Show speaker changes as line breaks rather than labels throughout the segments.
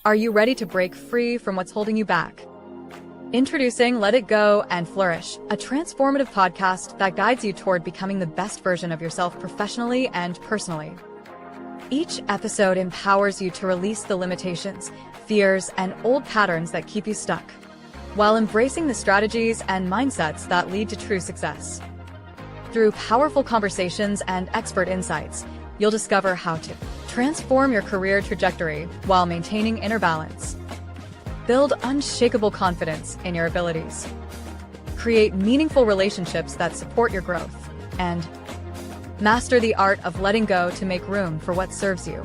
Are you ready to break free from what's holding you back? Introducing Let It Go and Flourish, a transformative podcast that guides you toward becoming the best version of yourself professionally and personally. Each episode empowers you to release the limitations, fears, and old patterns that keep you stuck, while embracing the strategies and mindsets that lead to true success. Through powerful conversations and expert insights, you'll discover how to transform your career trajectory while maintaining inner balance. Build unshakable confidence in your abilities. Create meaningful relationships that support your growth. And master the art of letting go to make room for what serves you.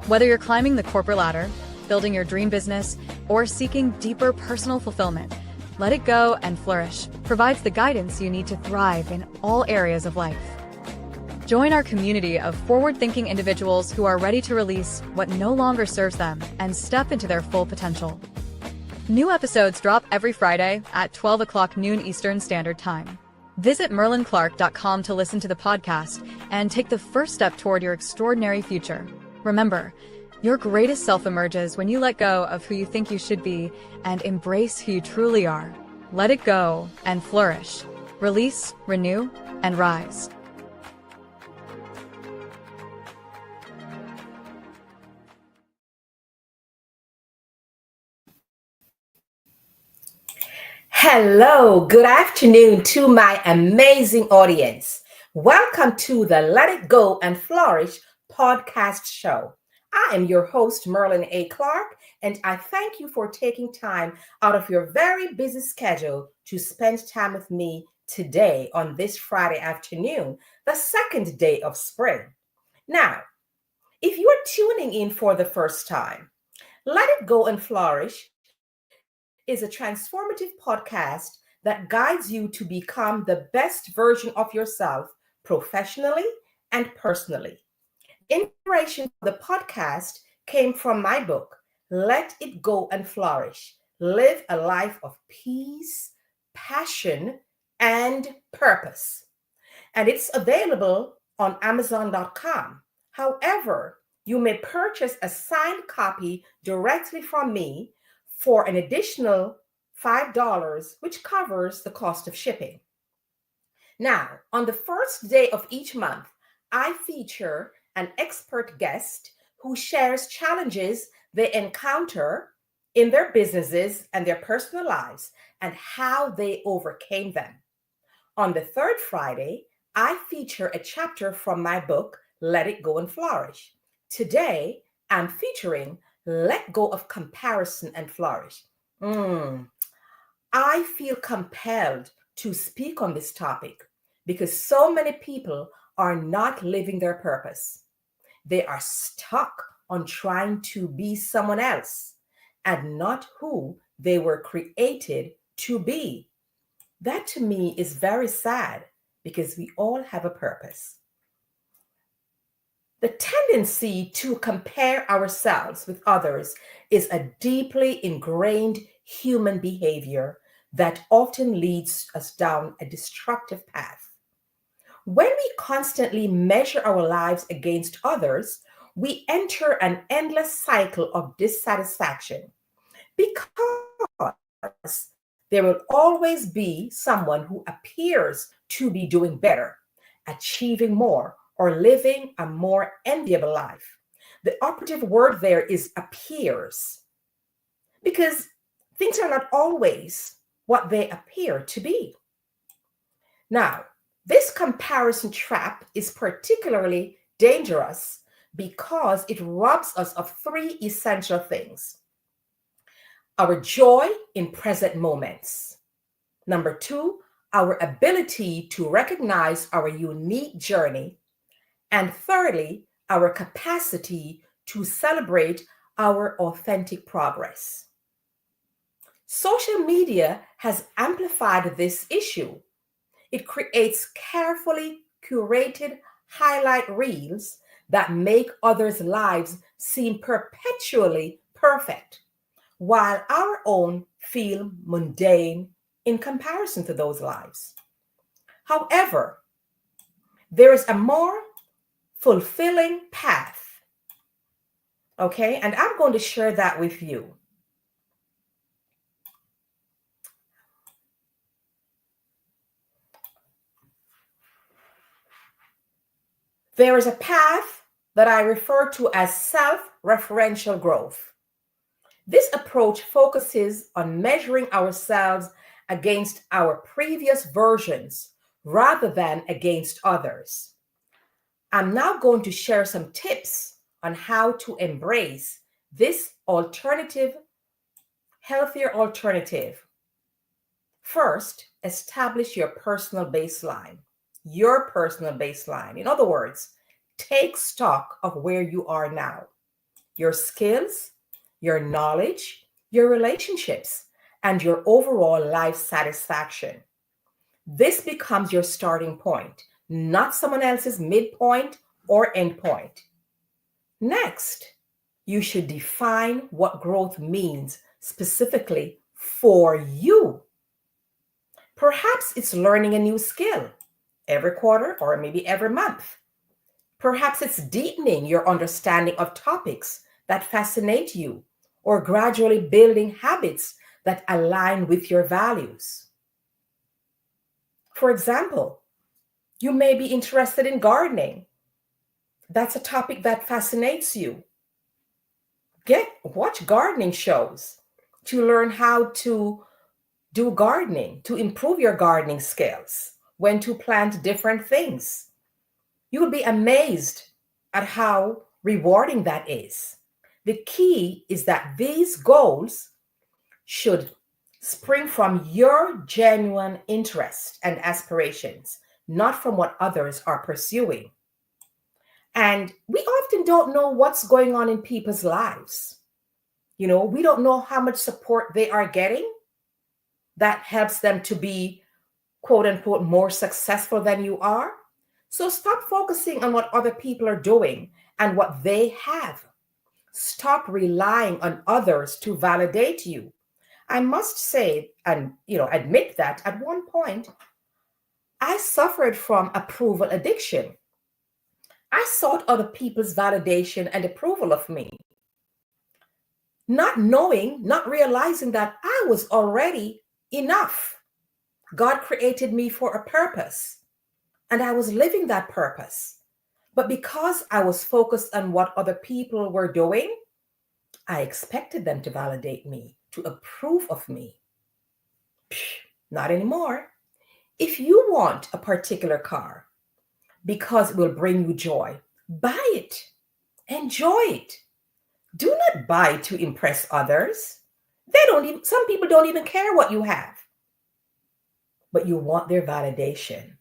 Whether you're climbing the corporate ladder, building your dream business, or seeking deeper personal fulfillment, Let It Go and Flourish provides the guidance you need to thrive in all areas of life. Join our community of forward-thinking individuals who are ready to release what no longer serves them and step into their full potential. New episodes drop every Friday at 12 o'clock noon Eastern Standard Time. Visit merlinclark.com to listen to the podcast and take the first step toward your extraordinary future. Remember, your greatest self emerges when you let go of who you think you should be and embrace who you truly are. Let it go and flourish. Release, renew, and rise.
Hello, good afternoon to my amazing audience. Welcome to the Let It Go and Flourish podcast show. I am your host, Merlin A. Clark, and I thank you for taking time out of your very busy schedule to spend time with me today on this Friday afternoon, the second day of spring. Now, if you are tuning in for the first time, Let It Go and Flourish is a transformative podcast that guides you to become the best version of yourself professionally and personally. Inspiration for the podcast came from my book, Let It Go and Flourish. Live a life of peace, passion, and purpose. And it's available on Amazon.com. However, you may purchase a signed copy directly from me for an additional $5, which covers the cost of shipping. Now, on the first day of each month, I feature an expert guest who shares challenges they encounter in their businesses and their personal lives and how they overcame them. On the third Friday, I feature a chapter from my book, Let It Go and Flourish. Today, I'm featuring Let Go of Comparison and Flourish. I feel compelled to speak on this topic because so many people are not living their purpose. They are stuck on trying to be someone else and not who they were created to be. That to me is very sad because we all have a purpose. The tendency to compare ourselves with others is a deeply ingrained human behavior that often leads us down a destructive path. When we constantly measure our lives against others, we enter an endless cycle of dissatisfaction because there will always be someone who appears to be doing better, achieving more, or living a more enviable life. The operative word there is appears, because things are not always what they appear to be. Now, this comparison trap is particularly dangerous because it robs us of three essential things: our joy in present moments. Number two, our ability to recognize our unique journey. And thirdly, our capacity to celebrate our authentic progress. Social media has amplified this issue. It creates carefully curated highlight reels that make others' lives seem perpetually perfect, while our own feel mundane in comparison to those lives. However, there is a more fulfilling path Okay, and I'm going to share that with you. There is a path that I refer to as self-referential growth. This approach focuses on measuring ourselves against our previous versions rather than against others. I'm now going to share some tips on how to embrace this alternative, healthier alternative. First, establish your personal baseline. Your personal baseline. In other words, take stock of where you are now, your skills, your knowledge, your relationships, and your overall life satisfaction. This becomes your starting point, not someone else's midpoint or endpoint. Next, you should define what growth means specifically for you. Perhaps it's learning a new skill every quarter or maybe every month. Perhaps it's deepening your understanding of topics that fascinate you or gradually building habits that align with your values. For example, you may be interested in gardening. That's a topic that fascinates you. Watch gardening shows to learn how to do gardening, to improve your gardening skills, when to plant different things. You will be amazed at how rewarding that is. The key is that these goals should spring from your genuine interest and aspirations, not from what others are pursuing. And we often don't know what's going on in people's lives. We don't know how much support they are getting that helps them to be, quote unquote, more successful than you are. So stop focusing on what other people are doing and what they have. Stop relying on others to validate you. I must say and admit that at one point I suffered from approval addiction. I sought other people's validation and approval of me, not knowing, not realizing that I was already enough. God created me for a purpose, and I was living that purpose. But because I was focused on what other people were doing, I expected them to validate me, to approve of me. Not anymore. If you want a particular car because it will bring you joy, buy it. Enjoy it. Do not buy to impress others. Some people don't even care what you have, but you want their validation.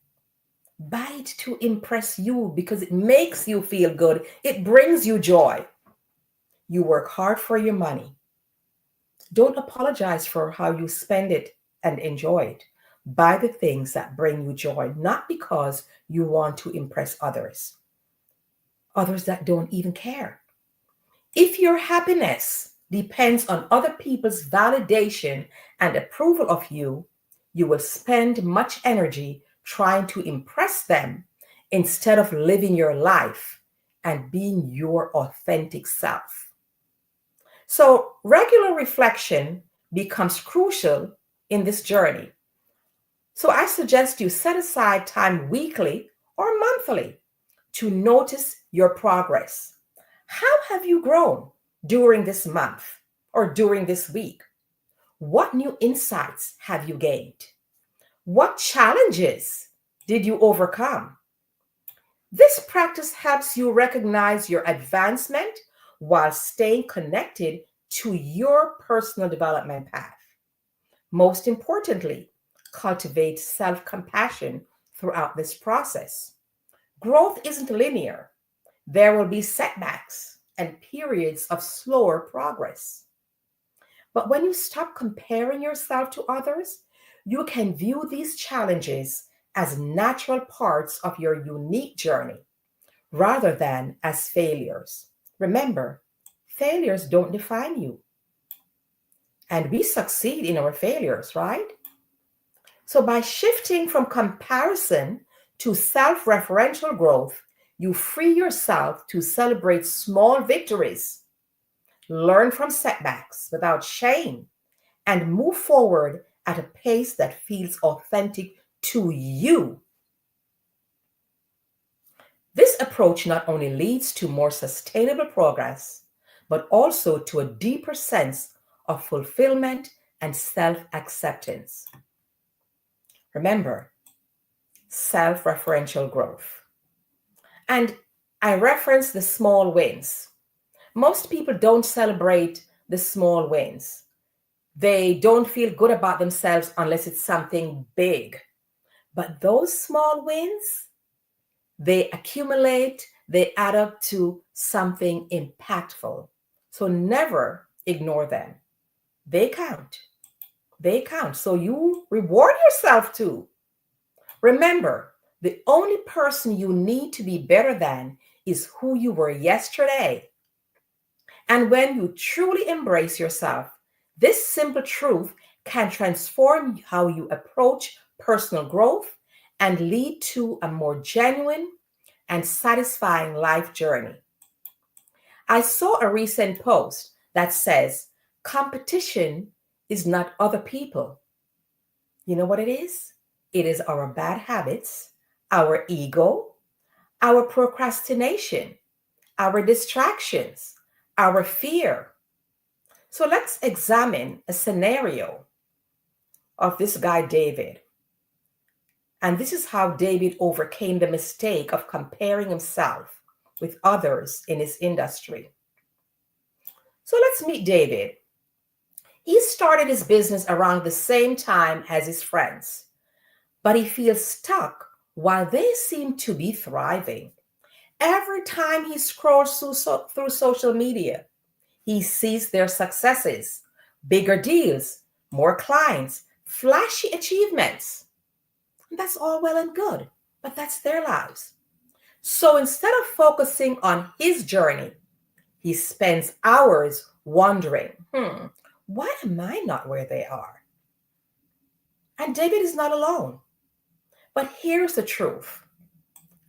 Buy it to impress you because it makes you feel good. It brings you joy. You work hard for your money. Don't apologize for how you spend it and enjoy it. Buy the things that bring you joy, not because you want to impress others that don't even care. If your happiness depends on other people's validation and approval of you, you will spend much energy trying to impress them instead of living your life and being your authentic self. So, regular reflection becomes crucial in this journey. So, I suggest you set aside time weekly or monthly to notice your progress. How have you grown during this month or during this week? What new insights have you gained? What challenges did you overcome? This practice helps you recognize your advancement while staying connected to your personal development path. Most importantly, cultivate self-compassion throughout this process. Growth isn't linear. There will be setbacks and periods of slower progress. But when you stop comparing yourself to others, you can view these challenges as natural parts of your unique journey rather than as failures. Remember, failures don't define you. And we succeed in our failures, right? So by shifting from comparison to self-referential growth, you free yourself to celebrate small victories learn from setbacks without shame, and move forward at a pace that feels authentic to you. This approach not only leads to more sustainable progress, but also to a deeper sense of fulfillment and self-acceptance. Remember, self-referential growth. And I reference the small wins. Most people don't celebrate the small wins. They don't feel good about themselves unless it's something big. But those small wins, they accumulate, they add up to something impactful. So never ignore them. They count. They count. So you reward yourself too. Remember, the only person you need to be better than is who you were yesterday. And when you truly embrace yourself, this simple truth can transform how you approach personal growth and lead to a more genuine and satisfying life journey. I saw a recent post that says, competition is not other people. You know what it is? It is our bad habits, our ego, our procrastination, our distractions, our fear. So let's examine a scenario of this guy, David. And this is how David overcame the mistake of comparing himself with others in his industry. So let's meet David. He started his business around the same time as his friends, but he feels stuck while they seem to be thriving. Every time he scrolls through social media, he sees their successes, bigger deals, more clients, flashy achievements. That's all well and good, but that's their lives. So instead of focusing on his journey, he spends hours wondering, why am I not where they are? And David is not alone. But here's the truth.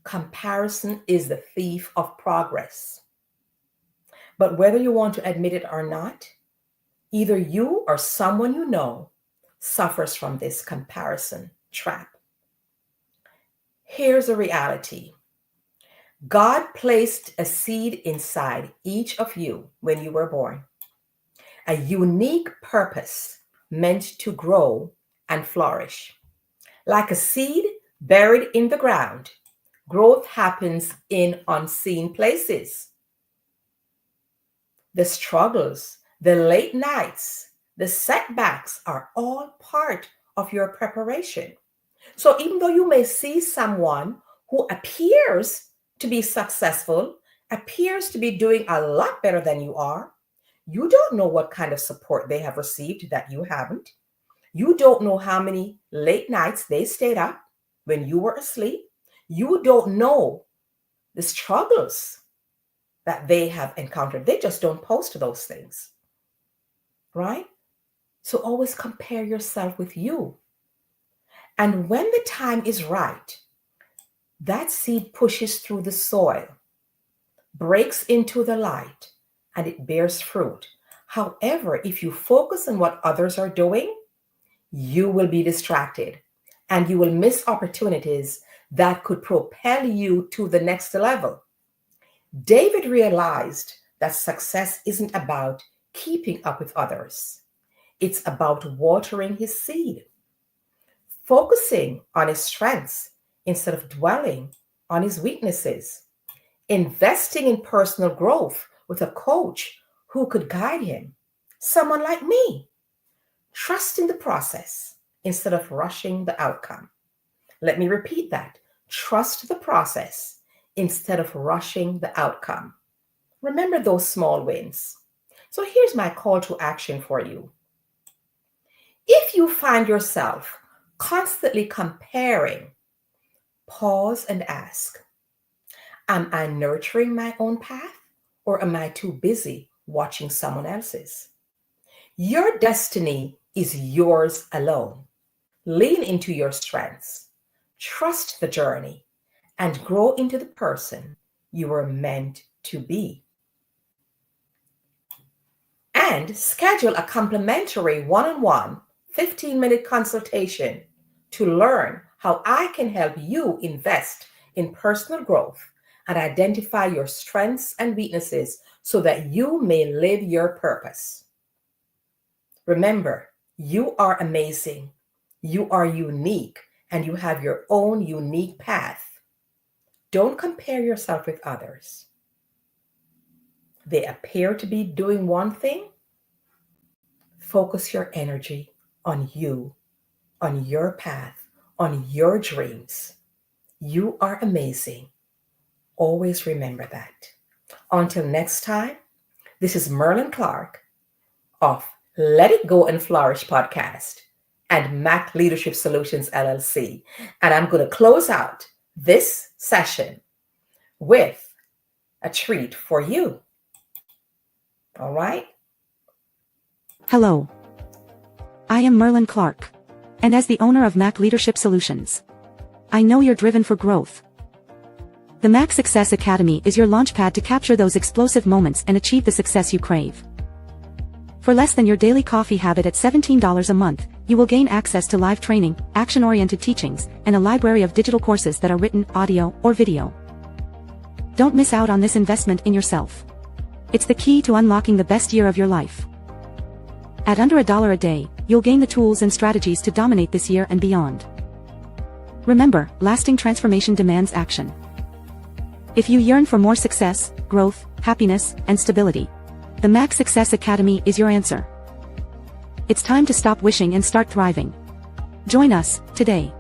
Comparison is the thief of progress. But whether you want to admit it or not, either you or someone you know suffers from this comparison trap. Here's a reality. God placed a seed inside each of you when you were born, a unique purpose meant to grow and flourish. Like a seed buried in the ground, growth happens in unseen places. The struggles, the late nights, the setbacks are all part of your preparation. So even though you may see someone who appears to be successful, appears to be doing a lot better than you are, you don't know what kind of support they have received that you haven't. You don't know how many late nights they stayed up when you were asleep. You don't know the struggles that they have encountered. They just don't post those things, right? So always compare yourself with you. And when the time is right, that seed pushes through the soil, breaks into the light, and it bears fruit. However, if you focus on what others are doing, you will be distracted and you will miss opportunities that could propel you to the next level. David realized that success isn't about keeping up with others. It's about watering his seed, focusing on his strengths instead of dwelling on his weaknesses, investing in personal growth with a coach who could guide him, someone like me, trusting the process instead of rushing the outcome. Let me repeat that. Trust the process instead of rushing the outcome. Remember those small wins. So here's my call to action for you. If you find yourself constantly comparing, pause and ask, am I nurturing my own path or am I too busy watching someone else's? Your destiny is yours alone. Lean into your strengths, trust the journey, and grow into the person you were meant to be. and schedule a complimentary one-on-one 15-minute consultation to learn how I can help you invest in personal growth and identify your strengths and weaknesses so that you may live your purpose. Remember, you are amazing, you are unique, and you have your own unique path. Don't compare yourself with others. They appear to be doing one thing. Focus your energy on you, on your path, on your dreams. You are amazing. Always remember that. Until next time, this is Merlin Clark of Let It Go and Flourish podcast and Mac Leadership Solutions LLC. And I'm going to close out this session with a treat for you. All right?
Hello. I am Merlin Clark. And as the owner of Mac Leadership Solutions, I know you're driven for growth. The Mac Success Academy is your launchpad to capture those explosive moments and achieve the success you crave. For less than your daily coffee habit at $17 a month, you will gain access to live training, action-oriented teachings, and a library of digital courses that are written, audio, or video. Don't miss out on this investment in yourself. It's the key to unlocking the best year of your life. At under $1 a day, you'll gain the tools and strategies to dominate this year and beyond. Remember, lasting transformation demands action. If you yearn for more success, growth, happiness, and stability, the Mac Success Academy is your answer. It's time to stop wishing and start thriving. Join us today.